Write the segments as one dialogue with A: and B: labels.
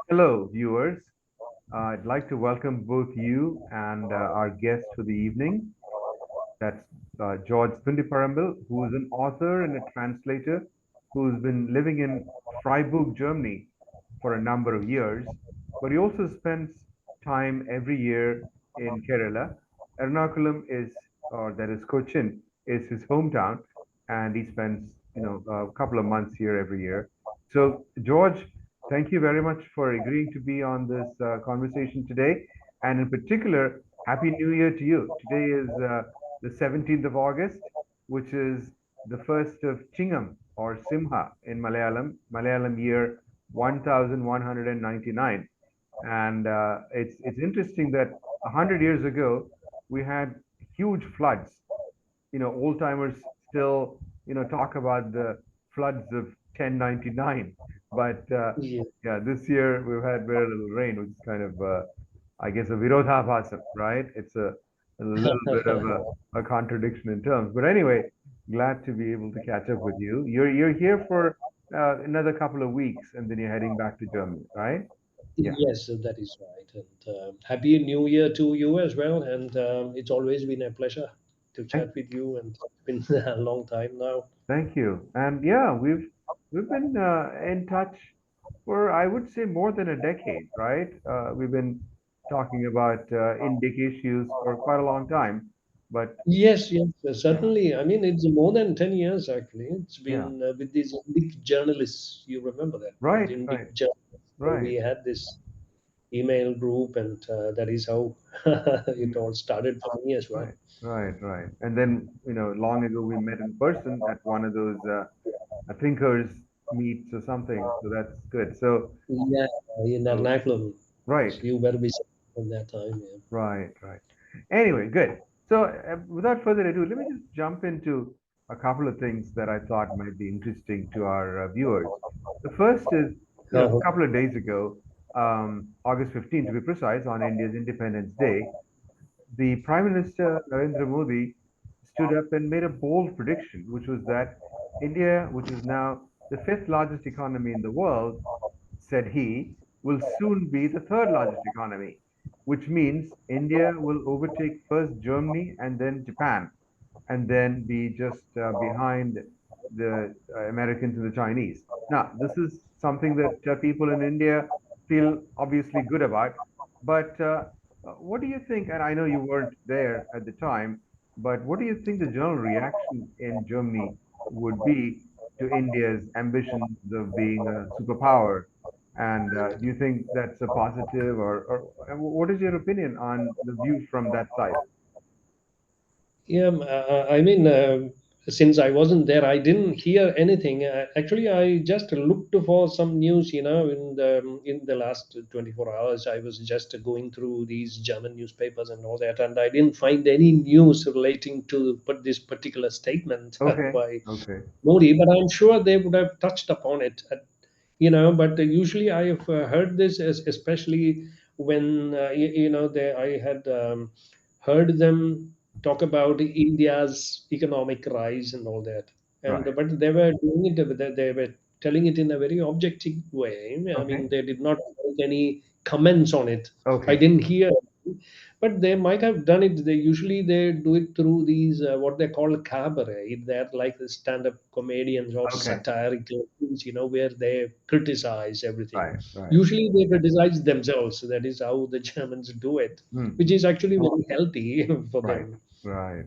A: Hello, viewers. I'd like to welcome both you and our guest for the evening. That's George Thundiparambil, who is an author and a translator who's been living in Freiburg, Germany for a number of years. But he also spends time every year in Kerala. Ernakulam is, or that is Cochin, is his hometown, and he spends, a couple of months here every year. So, George, thank you very much for agreeing to be on this conversation today. And in particular, Happy New Year to you. Today is the 17th of August, which is the first of Chingam or Simha in Malayalam year 1199. And it's interesting that 100 years ago we had huge floods. Old timers still talk about the floods of 1099, but
B: Yeah.
A: yeah, this year we've had very little rain, which is kind of I guess a virodhabhasam, right? It's a little bit of a contradiction in terms, but anyway, glad to be able to catch up with you. You're here for another couple of weeks, and then you're heading back to Germany, right? Yeah.
B: Yes, that is right. And Happy New Year to you as well. And it's always been a pleasure to
A: Thank,
B: chat with you. And it's been a long time now.
A: thank you. And yeah, we've been in touch for, I would say, more than a decade, right? We've been talking about Indic issues for quite a long time, but
B: Yes, yes,
A: yeah,
B: certainly. I mean, it's more than 10 years actually. It's
A: yeah,
B: been with these Indic journalists. You remember that?
A: right,
B: The Indic
A: right,
B: journalists.
A: right,
B: We had this email group, and that is how
A: mm,
B: it all started for me as well.
A: right, right, right. And then, long ago we met in person at one of those thinkers meets or something. So that's good. So,
B: Yeah, in
A: so
B: Ernakulam.
A: right,
B: So you were busy at that time. Yeah.
A: right, right. Anyway, good. So, without further ado, let me just jump into a couple of things that I thought might be interesting to our viewers. The first is, a
B: Uh-huh.
A: couple of days ago, August 15th to be precise, on India's Independence Day, the Prime Minister Narendra Modi stood up and made a bold prediction, which was that India, which is now the fifth largest economy in the world, said he, will soon be the third largest economy, which means India will overtake first Germany and then Japan, and then be just behind the Americans and the Chinese. Now, this is something that people in India feel obviously good about, but what do you think? And I know you weren't there at the time, but what do you think the general reaction in Germany would be to India's ambitions of being a superpower? And do you think that's a positive, or what is your opinion on the view from that side?
B: Yeah, I mean, since I wasn't there, I didn't hear anything. Actually, I just looked for some news. In the last 24 hours, I was just going through these German newspapers and all that, and I didn't find any news relating to this particular statement
A: Okay,
B: by
A: okay,
B: Modi. But I'm sure they would have touched upon it. But usually I have heard this, especially when I had heard them talk about India's economic rise and all that. And
A: right.
B: but they were doing it, they were telling it in a very objective way. I
A: Okay.
B: mean, they did not make any comments on it. I
A: Okay.
B: didn't hear, but they might have done it. They do it through these what they call cabaret. They're like the stand-up comedians or
A: Okay.
B: satirical things, where they criticize everything.
A: Right. Right.
B: Usually they criticize themselves. That is how the Germans do it,
A: Hmm.
B: which is actually very healthy for
A: Right.
B: them.
A: Right.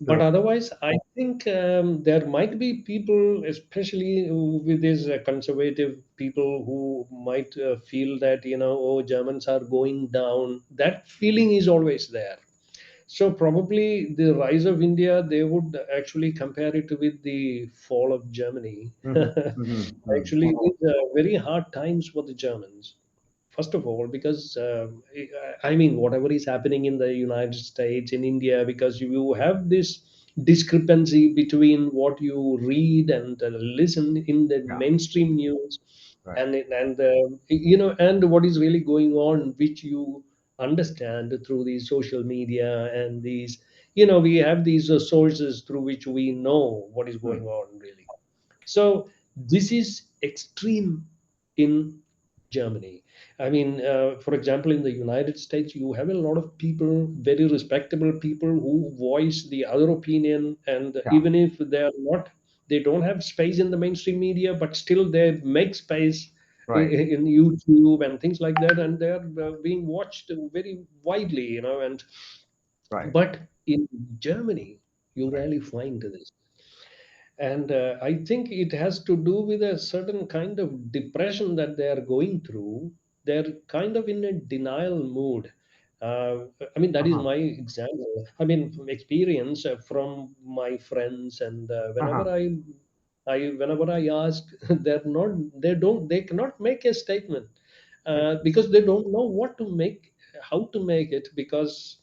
B: But
A: So,
B: otherwise, I think there might be people, especially with these conservative people, who might feel that, oh, Germans are going down. That feeling is always there. So probably the rise of India, they would actually compare it with the fall of Germany.
A: hmm hmm
B: Actually, these very hard times for the Germans. First of all, because I mean, whatever is happening in the United States, in India, because you have this discrepancy between what you read and listen in the
A: Yeah.
B: mainstream news,
A: Right.
B: and what is really going on, which you understand through these social media and these, we have these sources through which we know what is going
A: Hmm.
B: on really. So this is extreme in Germany. I mean, for example, in the United States, you have a lot of people, very respectable people who voice the other opinion, and
A: Yeah.
B: even if they don't have space in the mainstream media, but still they make space
A: Right.
B: in YouTube and things like that, and they're being watched very widely, and
A: Right.
B: but in Germany, you
A: Right.
B: rarely find this. And I think it has to do with a certain kind of depression that they are going through. They're kind of in a denial mood. I mean, that is
A: Uh-huh.
B: my example. I mean, from experience from my friends, and
A: Uh-huh.
B: whenever I ask, they cannot make a statement
A: Right.
B: because they don't know how to make it, because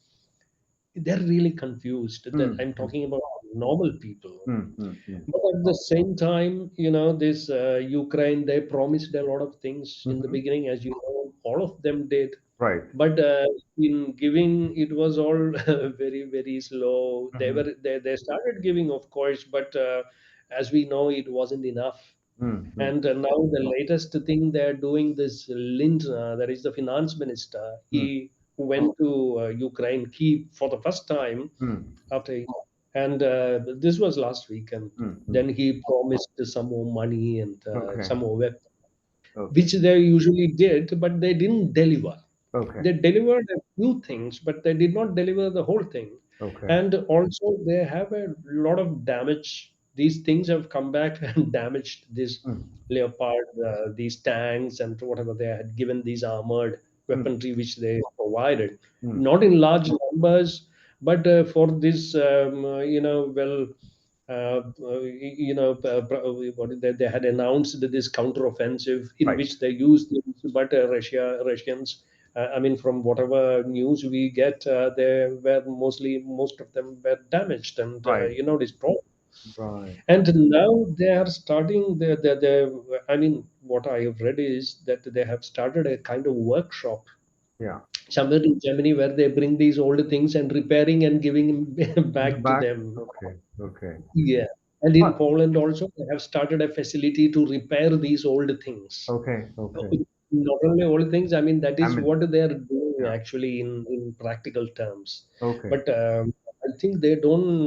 B: they're really confused. That
A: Mm,
B: I'm
A: mm,
B: talking about normal people.
A: mm, mm, mm.
B: But at the same time, this Ukraine, they promised a lot of things in the
A: Mhm.
B: beginning, as you know, all of them did.
A: Right.
B: But in giving, it was all very, very slow.
A: Mhm.
B: They started giving, of course, but as we know, it wasn't enough.
A: Mm, mm,
B: And now the latest thing they're doing, this Lindner, that is the finance minister,
A: mm,
B: he went to Ukraine, Kyiv, for the first time
A: mm,
B: after, and this was last week, and
A: mm, mm.
B: then he promised some more money and
A: Okay.
B: some more weapons,
A: Okay.
B: which they usually did, but they didn't deliver.
A: Okay.
B: They delivered a few things, but they did not deliver the whole thing.
A: Okay.
B: And also, they have a lot of damage. These things have come back and damaged this
A: Mm,
B: Leopard, these tanks, and whatever they had given, these armored
A: mm,
B: weaponry which they provided.
A: mm.
B: Not in large numbers, but for this, they had announced this counteroffensive in
A: Right.
B: which they used this, but Russians. I mean, from whatever news we get, they were most of them were damaged and
A: Right.
B: destroyed.
A: Right.
B: And now they are starting I mean, what I have read is that they have started a kind of workshop
A: Yeah.
B: somewhere in Germany where they bring these old things and repairing and giving back to
A: Back.
B: them.
A: Okay. Okay.
B: Yeah. And in
A: But
B: Poland also, they have started a facility to repair these old things.
A: okay.
B: Uh,
A: Okay.
B: Not only old things, I mean, that
A: I
B: is
A: mean,
B: what they are doing
A: yeah.
B: actually in practical terms.
A: Okay.
B: But I think they don't,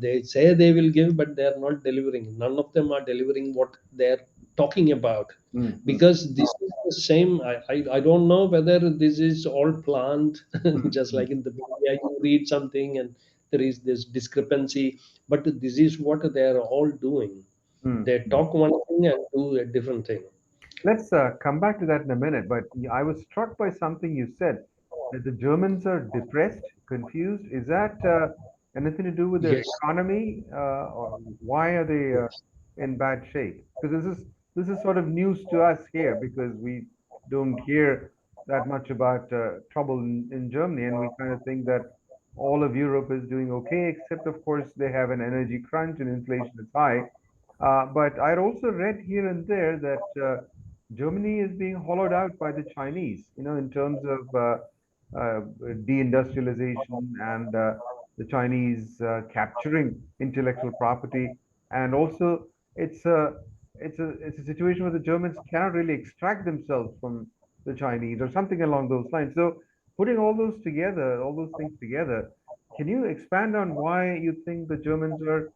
B: they say they will give, but they are not delivering. None of them are delivering what they're talking about,
A: Mm, mm,
B: because this is the same. I don't know whether this is all planned,
A: mm,
B: just
A: mm,
B: like in the media, you read something and there is this discrepancy, but this is what they are all doing.
A: mm,
B: They
A: mm.
B: talk one thing and do a different thing.
A: Let's come back to that in a minute. But I was struck by something you said that the Germans are depressed, confused. Is that anything to do with their
B: Yes,
A: economy, or why are they
B: yes.
A: in bad shape? Because this is sort of news to us here because we don't hear that much about trouble in Germany, and we kind of think that all of Europe is doing okay, except of course they have an energy crunch and inflation is high. But I'd also read here and there that Germany is being hollowed out by the Chinese, in terms of deindustrialization and the Chinese capturing intellectual property, and also it's a it's a situation where the Germans cannot really extract themselves from the Chinese or something along those lines. So putting all those things together, can you expand on why you think the Germans are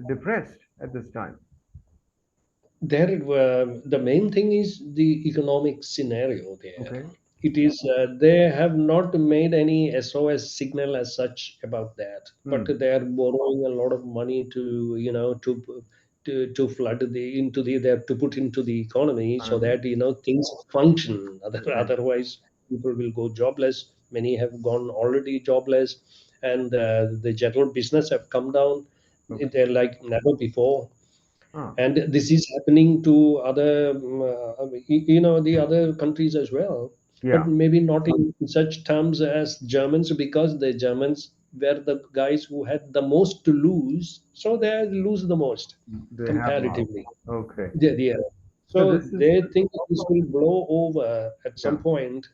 A: depressed at this time?
B: There, the main thing is the economic scenario there.
A: Okay.
B: It is they have not made any SOS signal as such about that, but
A: Hmm.
B: they are borrowing a lot of money to to flood the into the they have to put into the economy so
A: Economy.
B: that things function.
A: Okay.
B: Otherwise, people will go jobless. Many have gone already jobless, and the general business have come down.
A: Okay.
B: They're like never before,
A: Ah.
B: and this is happening to other I mean, the other countries as well, but
A: Yeah.
B: maybe not in such terms as Germans, because the Germans were the guys who had the most to lose, so they lose the most
A: They have lost.
B: comparatively.
A: Okay.
B: Yeah.
A: So
B: So
A: this is
B: they think this will blow over at some
A: yeah.
B: point,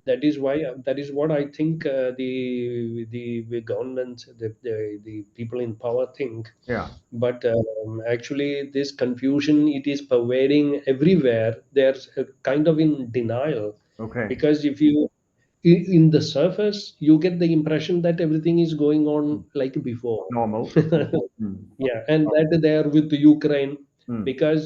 B: That is why that is what I think the government, the people in power think.
A: Yeah.
B: But actually, this confusion, it is pervading everywhere. They're kind of in denial,
A: Okay.
B: because if you in the surface, you get the impression that everything is going on
A: Mm.
B: like before.
A: Normal. Mm.
B: Yeah, and that they are with the Ukraine,
A: Mm.
B: because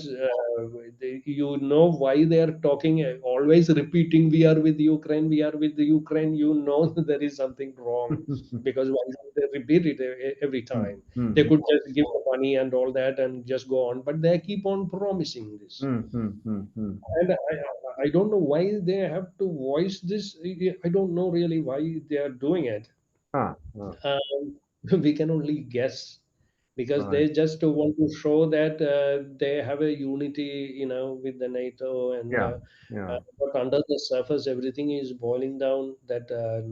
B: you know why they are talking, always repeating, "We are with Ukraine, we are with the Ukraine." You know there is something wrong, because why should they repeat it every
A: Mm.
B: time? They
A: Mm.
B: could just give the money and all that and just go on, but they keep on promising this.
A: Mm. Mm. Mm. Mm.
B: And I don't know why they have to voice this. I don't know really why they are doing it.
A: Ah, ah,
B: We can only guess, because
A: right.
B: they just want to show that they have a unity, with the NATO, and
A: Yeah. Yeah.
B: but under the surface, everything is boiling down. That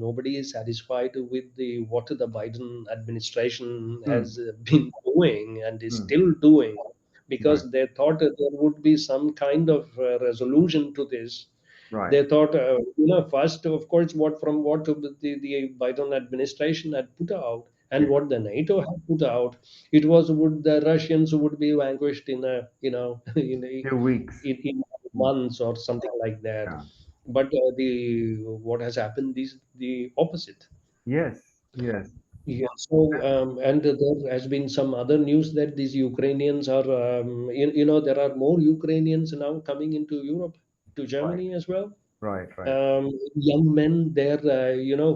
B: nobody is satisfied with the what the Biden administration
A: Mm.
B: has been doing and is
A: Mm.
B: still doing,
A: Right.
B: because they thought that there would be some kind of resolution to this.
A: Right.
B: They thought, first, of course, what the Biden administration had put out,
A: Yeah.
B: and what the NATO had put out, it was, would the Russians would be vanquished in a,
A: Few weeks.
B: in
A: Mm.
B: months or something like that.
A: Yeah.
B: But the what has happened is the opposite.
A: Yes. Yes.
B: Yeah. So, and there has been some other news that these Ukrainians are, there are more Ukrainians now coming into Europe, to
A: Right.
B: Germany as well.
A: Right. Right.
B: Young men there,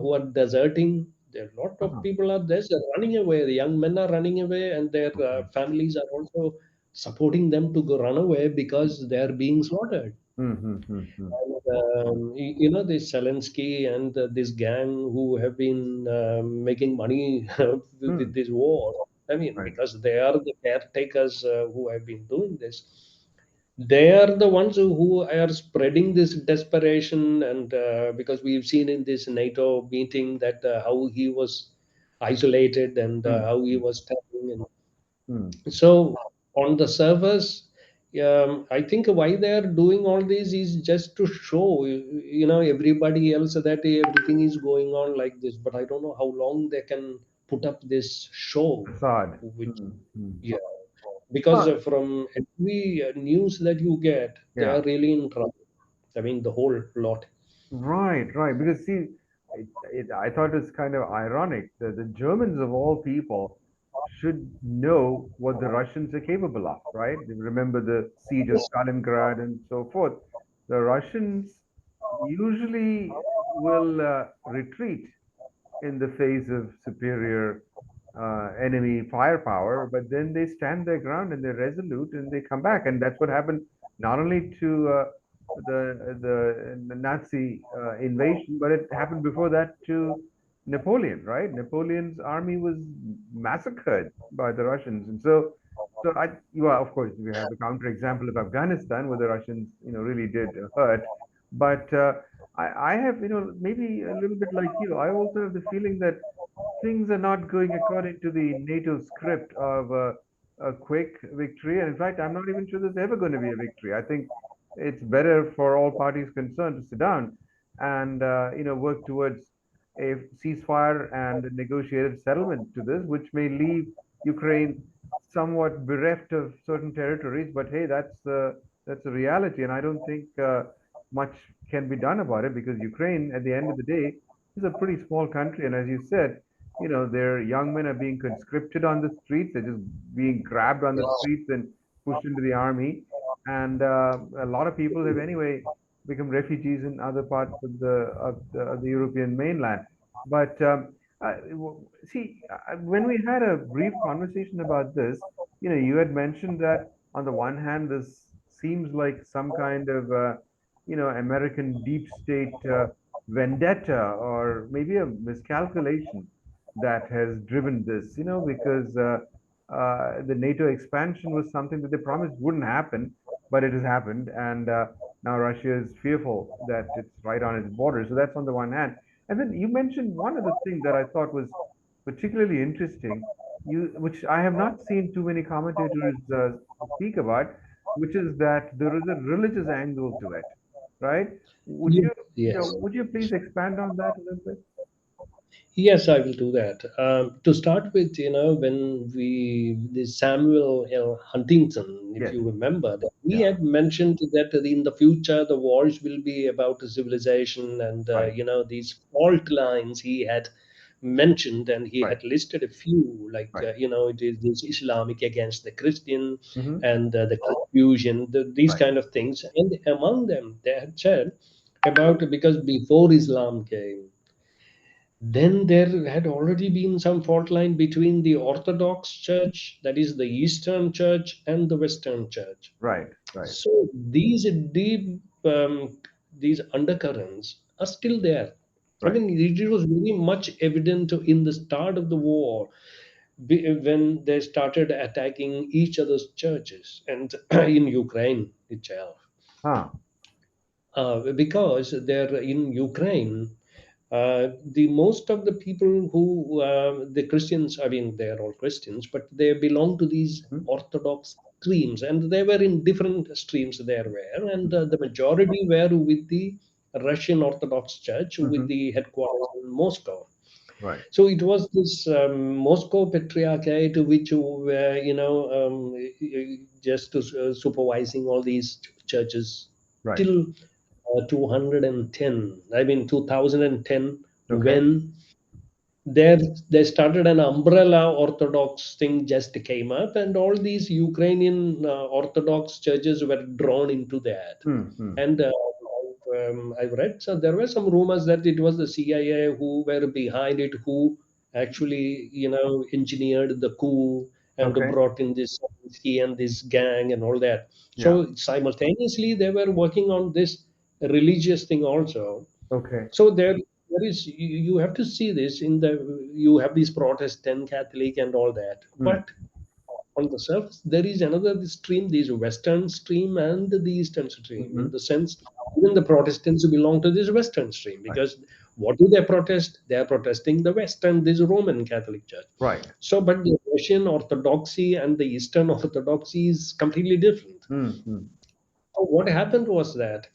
B: who are deserting. There are a lot of
A: Ah,
B: people are there, they're running away. The young men are running away, and their
A: okay.
B: families are also supporting them to go run away, because they are being slaughtered.
A: Mm. Mm. Mm. Mm.
B: And this Zelensky and this gang who have been making money with
A: Mm.
B: this war. I mean,
A: Right.
B: because they are the caretakers who have been doing this. They are the ones who are spreading this desperation, and because we've seen in this NATO meeting that how he was isolated, and
A: Mm.
B: how he
A: Mm.
B: was telling, and
A: Mm.
B: so on the surface, I think why they are doing all this is just to show, everybody else that everything is going on like this. But I don't know how long they can put up this show,
A: Facade.
B: which,
A: Mm. Mm.
B: yeah, because
A: Ah,
B: from every news that you get, they
A: yeah.
B: are really in trouble. I mean, the whole lot.
A: Right, right. Because see, I thought it's kind of ironic that the Germans of all people should know what the Russians are capable of, right? Remember the siege of Stalingrad and so forth. The Russians usually will retreat in the face of superior enemy firepower, but then they stand their ground and they're resolute and they come back. And that's what happened not only to the Nazi invasion, but it happened before that to Napoleon, right? Napoleon's army was massacred by the Russians, and well, of course, we have the counterexample of Afghanistan, where the Russians, really did hurt. But I have, maybe a little bit like you, I also have the feeling that things are not going according to the NATO script of a quick victory. And in fact, I'm not even sure there's ever going to be a victory. I think it's better for all parties concerned to sit down and work towards a ceasefire and a negotiated settlement to this, which may leave Ukraine somewhat bereft of certain territories. But hey, that's a reality, and I don't think much can be done about it because Ukraine, at the end of the day, is a pretty small country, and as you said, their young men are being conscripted on the streets. They're just being grabbed on the streets and pushed into the army. And a lot of people have anyway become refugees in other parts of the European mainland. But see, when we had a brief conversation about this, you had mentioned that on the one hand, this seems like some kind of, American deep state vendetta or maybe a miscalculation that has driven this, because the NATO expansion was something that they promised wouldn't happen, but it has happened. And now Russia is fearful that it's right on its border. So that's on the one hand. And then you mentioned one other thing that I thought was particularly interesting, which I have not seen too many commentators speak about, which is that there is a religious angle to it. right? Would
B: Ye-
A: you,
B: Yes.
A: would you please expand on that a little bit?
B: Yes, I will do that. To start with, when the Samuel L. Huntington, if
A: Yes,
B: you remember, that he
A: yeah,
B: had mentioned that in the future the wars will be about civilization and
A: right,
B: these fault lines he had mentioned, and he
A: right,
B: had listed a few, like
A: right.
B: it is this Islamic against the Christian
A: Mm-hmm.
B: and the confusion, these
A: Right,
B: kind of things, and among them they had said about because before Islam came, then there had already been some fault line between the Orthodox Church, that is the Eastern Church, and the Western Church.
A: right, right,
B: So these deep these undercurrents are still there. I
A: right.
B: mean, it was very much evident in the start of the war when they started attacking each other's churches and in Ukraine itself.
A: Huh.
B: Because they're in Ukraine, the most of the people who the Christians, I mean, they are all Christians, but they belong to these
A: Mm-hmm.
B: Orthodox streams, and they were in different streams there were, and the majority were with the Russian Orthodox Church,
A: Mm-hmm.
B: with the headquarters in Moscow.
A: Right,
B: So it was this Moscow Patriarchate which were, just supervising all these churches
A: right.
B: till 210, I mean 2010,
A: Okay.
B: when there they started an umbrella Orthodox thing just came up, and all these Ukrainian Orthodox churches were drawn into that.
A: Mm-hmm.
B: And I've read, so there were some rumors that it was the CIA who were behind it, who actually engineered the coup and
A: Okay.
B: brought in this he and this gang and all that.
A: Yeah.
B: So simultaneously they were working on this religious thing also.
A: Okay.
B: So there is you have to see this in the you have these Protestant, Catholic, and all that,
A: Mm.
B: but on the surface there is another stream, this Western stream and the Eastern stream.
A: Mm-hmm.
B: In the sense, even the Protestants belong to this Western stream,
A: Right.
B: because what do they protest? They are protesting the Western, this Roman Catholic Church.
A: Right.
B: So, but the Russian Orthodoxy and the Eastern Orthodoxy is completely different.
A: Mm-hmm.
B: So what happened was that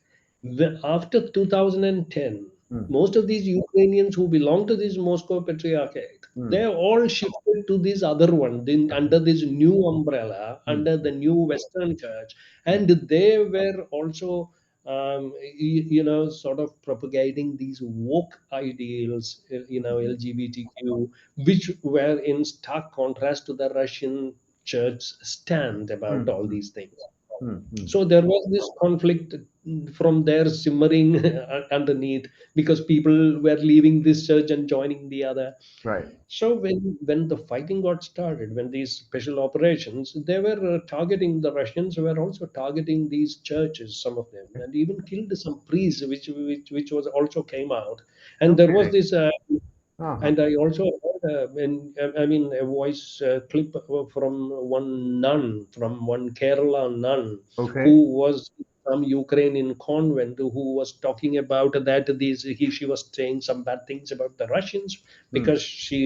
B: after 2010,
A: Mm.
B: most of these Ukrainians who belong to this Moscow Patriarchate,
A: Mm.
B: they all shifted to this other one, under this new umbrella,
A: Mm.
B: under the new Western Church, and they were also, sort of propagating these woke ideals, LGBTQ, which were in stark contrast to the Russian Church stand about all
A: Mm.
B: these things.
A: Mm. Mm.
B: So there was this conflict from there simmering underneath, because people were leaving this church and joining the other.
A: Right.
B: So when the fighting got started, when these special operations, they were targeting, the Russians were also targeting these churches, some of them, and even killed some priests, which was also came out. And
A: No
B: there was
A: kidding.
B: this
A: Uh-huh.
B: and I also heard, I mean, a voice clip from one nun, from one Kerala nun,
A: Okay.
B: who was from Ukrainian convent, who was talking about that she was saying some bad things about the Russians,
A: Mm.
B: because she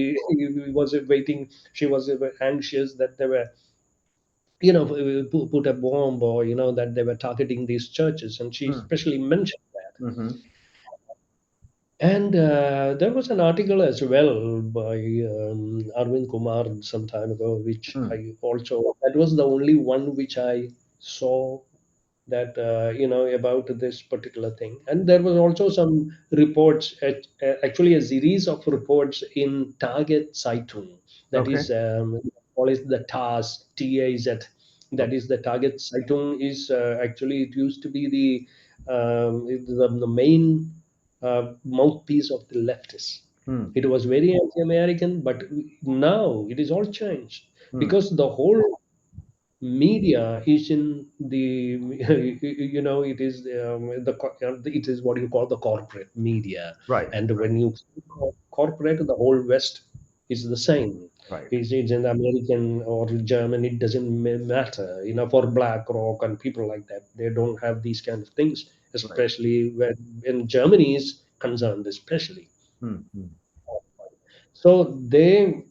B: was waiting, she was anxious that they were, put a bomb, or that they were targeting these churches, and she
A: Mm.
B: especially mentioned that.
A: Mm-hmm.
B: And there was an article as well by Arvind Kumar some time ago, which
A: Mm.
B: that was the only one which I saw, that, about this particular thing. And there was also some reports, actually a series of reports in Target Zeitung, that
A: Okay.
B: is, call it the TAZ, TAZ, that
A: Okay.
B: is the Target Zeitung is, actually it used to be the main mouthpiece of the leftists.
A: Mm.
B: It was very anti-American, but now it is all changed,
A: Mm.
B: because the whole media is in the it is it is what you call the corporate media.
A: Right.
B: And
A: Right.
B: when you corporate, the whole West is the same.
A: Right.
B: It's in American or German, it doesn't matter, for BlackRock and people like that, they don't have these kind of things,
A: Right.
B: especially when Germany is concerned, especially.
A: Mm. Mm.
B: So they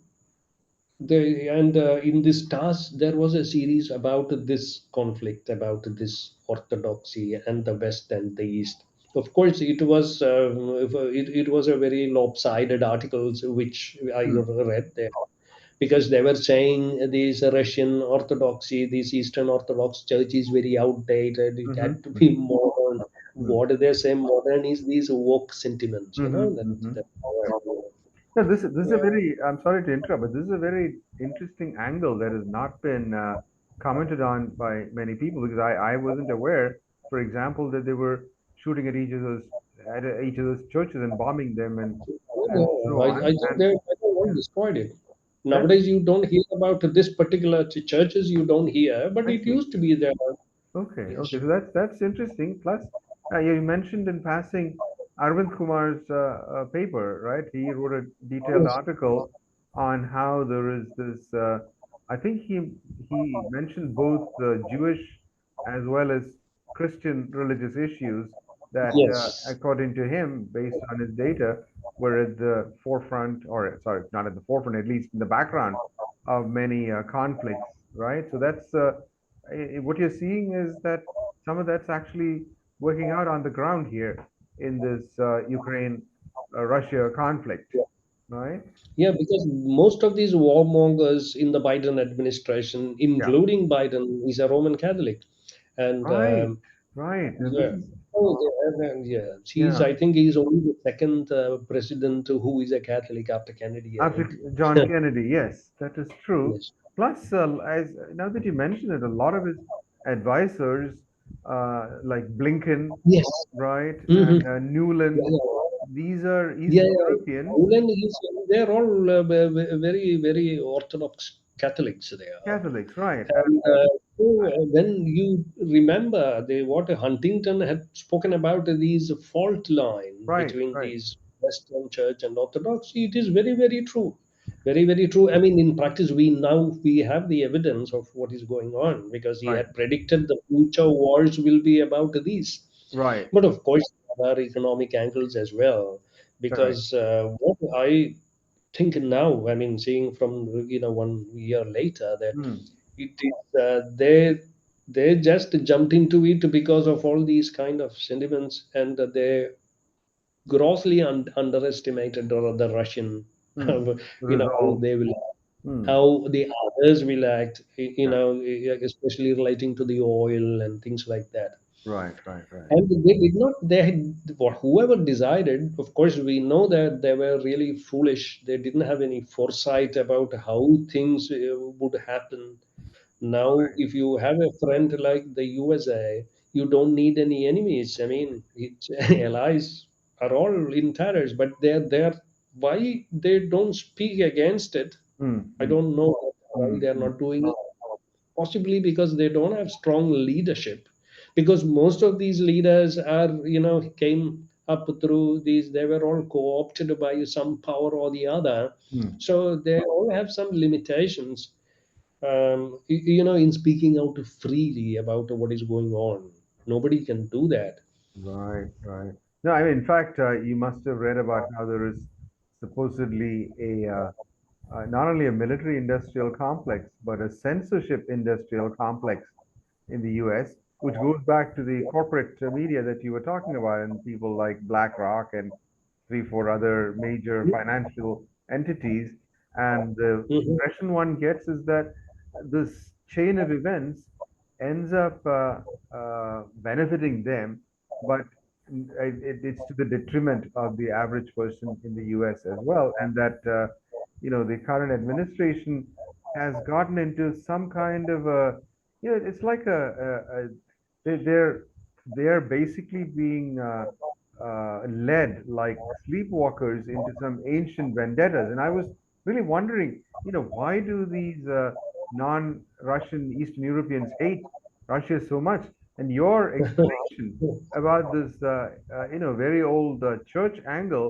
B: In this task, there was a series about this conflict, about this orthodoxy and the West and the East. Of course, it was a very lopsided articles which I
A: Hmm.
B: read there, because they were saying this Russian Orthodoxy, this Eastern Orthodox Church is very outdated. It had to
A: Mm-hmm.
B: be modern.
A: Mm-hmm.
B: What do they say? Modern is these woke sentiments,
A: Mm-hmm. Mm-hmm.
B: that
A: No, this is a very, I'm sorry to interrupt, but this is a very interesting angle that has not been commented on by many people, because I wasn't aware, for example, that they were shooting at each other's churches and bombing them and so
B: I
A: on.
B: think
A: And
B: they all destroyed it.
A: that's
B: Nowadays, you don't hear about this particular churches. You don't hear, but
A: I
B: it
A: see.
B: used to be there.
A: Okay,
B: Yes.
A: okay. So that's interesting. Plus, you mentioned in passing Arvind Kumar's paper, right? He wrote a detailed
B: Yes.
A: article on how there is this. I think he mentioned both Jewish as well as Christian religious issues that,
B: Yes.
A: according to him, based on his data, were at the forefront, or sorry, not at the forefront, at least in the background of many conflicts, right? So that's what you're seeing is that some of that's actually working out on the ground here in this Ukraine Russia conflict, right?
B: Yeah, because most of these warmongers in the Biden administration,
A: Yeah,
B: including Biden, is a Roman Catholic, and
A: right, right. And this
B: yeah.
A: is,
B: Oh, yeah, yeah.
A: yeah,
B: I think he's only the second president who is a Catholic after Kennedy, I
A: after
B: think.
A: John Kennedy, yes, that is true.
B: Yes.
A: Plus, as now that you mention it, a lot of his advisors, like Blinken,
B: Yes.
A: right,
B: Hmm.
A: and
B: Yeah,
A: Newland,
B: yeah.
A: these are
B: Yeah,
A: Eastern
B: yeah.
A: Europeans,
B: Poland is, they're all very, very Orthodox Catholics they are.
A: Catholics, right?
B: And when you remember what Huntington had spoken about these fault line
A: Right,
B: between
A: right,
B: these Western Church and Orthodoxy, it is very, very true. Very, very true. I mean, in practice, we have the evidence of what is going on, because he
A: right,
B: had predicted the future wars will be about these.
A: right.
B: But of course, there are economic angles as well,
A: Correct.
B: because what I think now, I mean, seeing from 1 year later, that
A: Hmm.
B: it is they just jumped into it because of all these kind of sentiments, and they grossly underestimated the Russian,
A: Hmm.
B: how
A: Resolve.
B: they will,
A: Hmm.
B: how the others will act,
A: Yeah.
B: especially relating to the oil and things like that.
A: Right. Right. Right.
B: And they did not, they had, whoever decided, of course, we know that they were really foolish. They didn't have any foresight about how things would happen. Now, if you have a friend like the USA, you don't need any enemies. I mean, its allies are all in terrors, but they're there. Why they don't speak against it?
A: Hmm.
B: I
A: Hmm.
B: don't know why
A: Hmm.
B: they're
A: Hmm.
B: not doing it. Possibly because they don't have strong leadership. Because most of these leaders are, came up through these, they were all co-opted by some power or the other.
A: Hmm.
B: So they all have some limitations, in speaking out freely about what is going on. Nobody can do that.
A: Right. Right. No, I mean, in fact, you must have read about how there is supposedly not only a military industrial complex, but a censorship industrial complex in the US, which goes back to the corporate media that you were talking about, and people like BlackRock and three, four other major financial entities. And the
B: Mhm.
A: impression one gets is that this chain of events ends up benefiting them, but it's to the detriment of the average person in the US as well. And that, the current administration has gotten into some kind of it's like they're they're basically being led like sleepwalkers into some ancient vendettas. And I was really wondering, why do these non-Russian Eastern Europeans hate Russia so much? And your explanation about this, very old church angle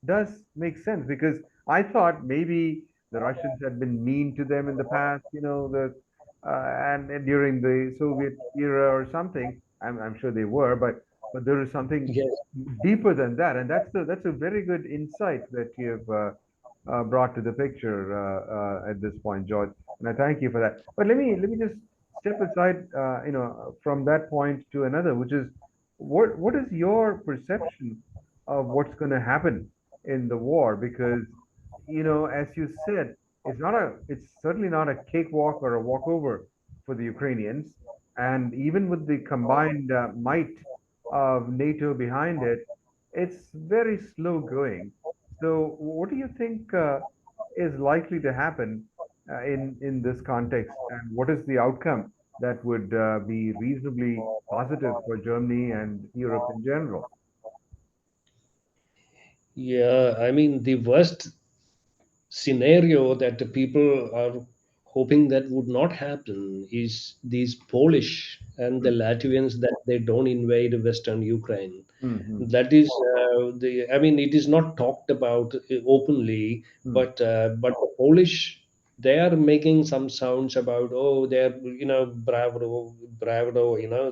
A: does make sense, because I thought maybe the Russians had been mean to them in the past, and during the Soviet era or something. I'm sure they were, but there is something
B: Yes.
A: deeper than that, and that's a very good insight that you've brought to the picture at this point, George, and I thank you for that. But let me just step aside, from that point to another, which is what is your perception of what's going to happen in the war? Because as you said, it's certainly not a cakewalk or a walkover for the Ukrainians, and even with the combined might of NATO behind it, it's very slow going. So, what do you think is likely to happen in this context, and what is the outcome that would be reasonably positive for Germany and Europe in general?
B: Yeah, I mean, the worst scenario that the people are hoping that would not happen is these Polish and the
A: Mm,
B: Latvians that they don't invade Western Ukraine.
A: mm, mm,
B: That is I mean, it is not talked about openly,
A: mm,
B: but the Polish, they are making some sounds about, oh, they're, bravado,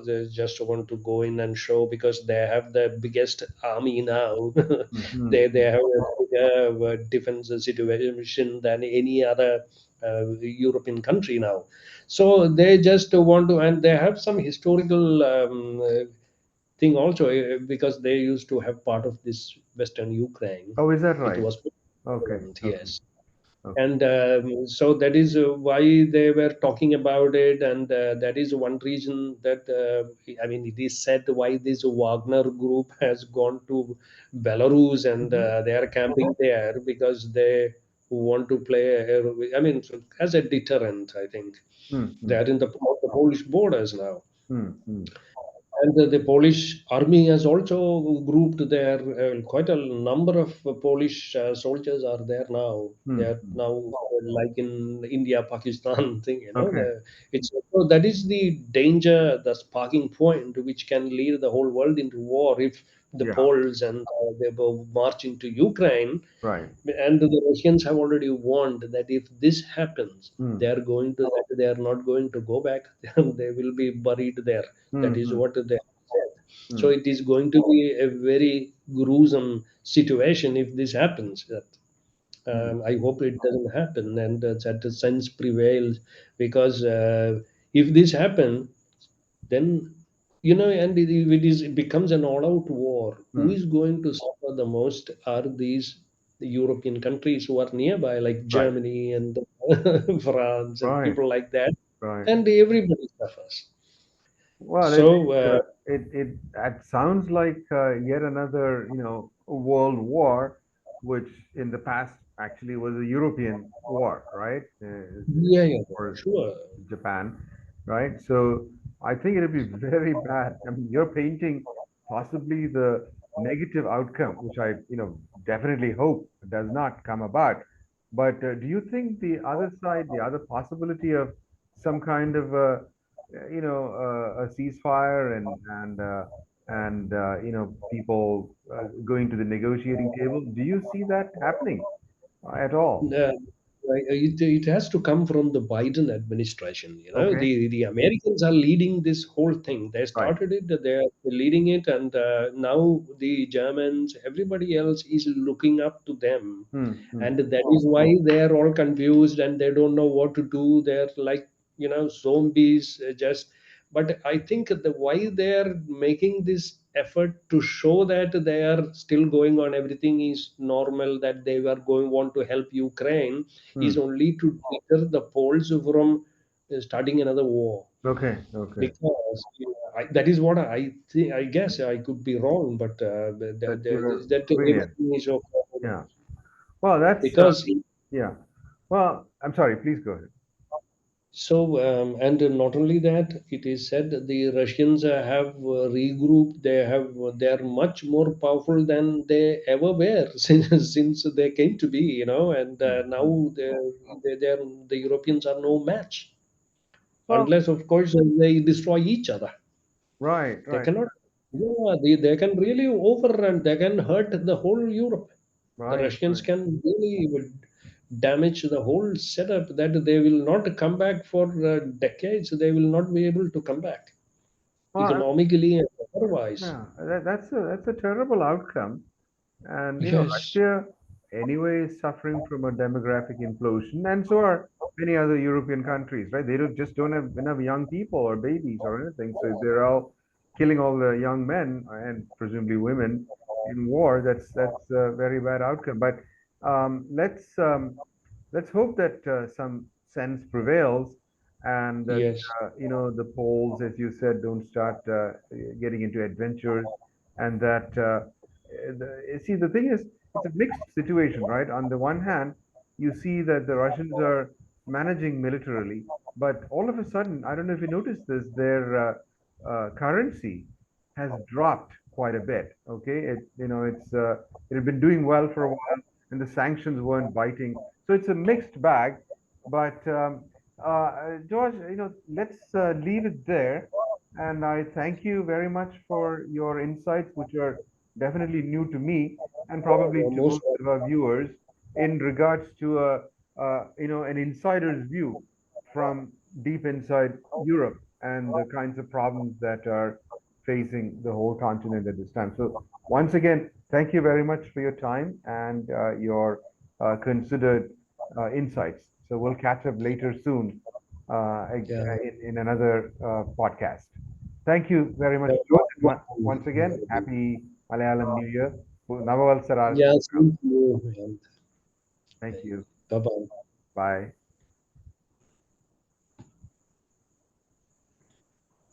B: they just want to go in and show because they have the biggest army now.
A: mm, mm,
B: They have a bigger defense situation than any other European country now. So they just want to, and they have some historical thing also, because they used to have part of this Western Ukraine.
A: Oh, is that
B: It
A: right?
B: was
A: Okay,
B: Poland,
A: okay,
B: yes.
A: okay.
B: And so that is why they were talking about it, and that is one reason that I mean, it is said why this Wagner group has gone to Belarus, and
A: Mm-hmm.
B: they are camping there because they want to play. I mean, so as a deterrent, I think
A: Mm,
B: they
A: mm,
B: are in the Polish borders now.
A: mm, mm,
B: And the Polish army has also grouped there. Quite a number of Polish soldiers are there now. They
A: mm,
B: are
A: mm.
B: now like in India, Pakistan thing.
A: Okay.
B: It's so that is the danger, the sparking point, which can lead the whole world into war if the
A: Yeah.
B: Poles and they go march into Ukraine.
A: Right.
B: And the Russians have already warned that if this happens, they
A: Mm,
B: are going to they are not going to go back. They will be buried there. That
A: mm,
B: is
A: mm,
B: what they said. So
A: mm,
B: it is going to be a very gruesome situation if this happens. That
A: mm.
B: I hope it doesn't happen, and that the sense prevails, because if this happens, then and if it becomes an all-out war, who
A: Mm.
B: is going to suffer the most are these European countries who are nearby, like
A: Right.
B: Germany and France and
A: Right.
B: people like that,
A: Right.
B: and everybody suffers.
A: Well,
B: So
A: it sounds like yet another, world war, which in the past actually was a European war, right?
B: yeah, yeah,
A: For
B: sure.
A: Japan, right? So I think it'd be very bad. I mean, you're painting possibly the negative outcome, which I, definitely hope does not come about. But do you think the other side, the other possibility of some kind of a ceasefire and people going to the negotiating table, do you see that happening at all?
B: Uh, it has to come from the Biden administration.
A: Okay,
B: The Americans are leading this whole thing. They
A: right.
B: started it, they're leading it, and now the Germans, everybody else is looking up to them.
A: Hmm, hmm.
B: And that is why they're all confused and they don't know what to do. They're like, zombies, just. But I think the why they're making this effort to show that they are still going on, everything is normal, that they were going want to help Ukraine, is
A: Hmm.
B: only to deter the Poles from starting another war.
A: Okay, okay.
B: Because that is what I think. I guess I could be wrong, but
A: That's your
B: that
A: opinion.
B: everything is okay.
A: Yeah. Well, that's
B: Because
A: yeah. Well, I'm sorry. Please go ahead.
B: and not only that, it is said that the Russians have regrouped. They are much more powerful than they ever were since they came to be. And
A: Hmm, hmm.
B: now the Europeans are no match,
A: Well,
B: unless of course they destroy each other.
A: right,
B: They
A: right,
B: cannot. Yeah, they can really overrun. They can hurt the whole Europe. The
A: right,
B: Russians
A: right.
B: can really damage the whole setup, that they will not come back for decades. They will not be able to come back
A: Well,
B: economically and otherwise.
A: yeah. That's a terrible outcome. And
B: Yes.
A: Russia. anyway is suffering from a demographic implosion, and so are many other European countries, right? They don't have enough young people or babies or anything. So if they're all killing all the young men and presumably women in war, that's a very bad outcome. But um, let's um, let's hope that some sense prevails and that
B: Yes.
A: the Poles, as you said, don't start getting into adventures, and that see, the thing is, it's a mixed situation, right? On the one hand, you see that the Russians are managing militarily, but all of a sudden, I don't know if you noticed this, their currency has dropped quite a bit. Okay, it had been doing well for a while, and the sanctions weren't biting. So it's a mixed bag. But George, let's leave it there. And I thank you very much for your insights, which are definitely new to me and probably
B: You're
A: to
B: most
A: most of our viewers in regards to an insider's view from deep inside Europe and the kinds of problems that are facing the whole continent at this time. So once again, thank you very much for your time and your considered insights. So we'll catch up later soon
B: yeah.
A: in another podcast. Thank you very much,
B: Yeah,
A: George. And once again, happy Malayalam New Year. Navavalsara
B: yeah,
A: Shubhakam.
B: same to you.
A: Thank you.
B: Bye bye.
A: Bye.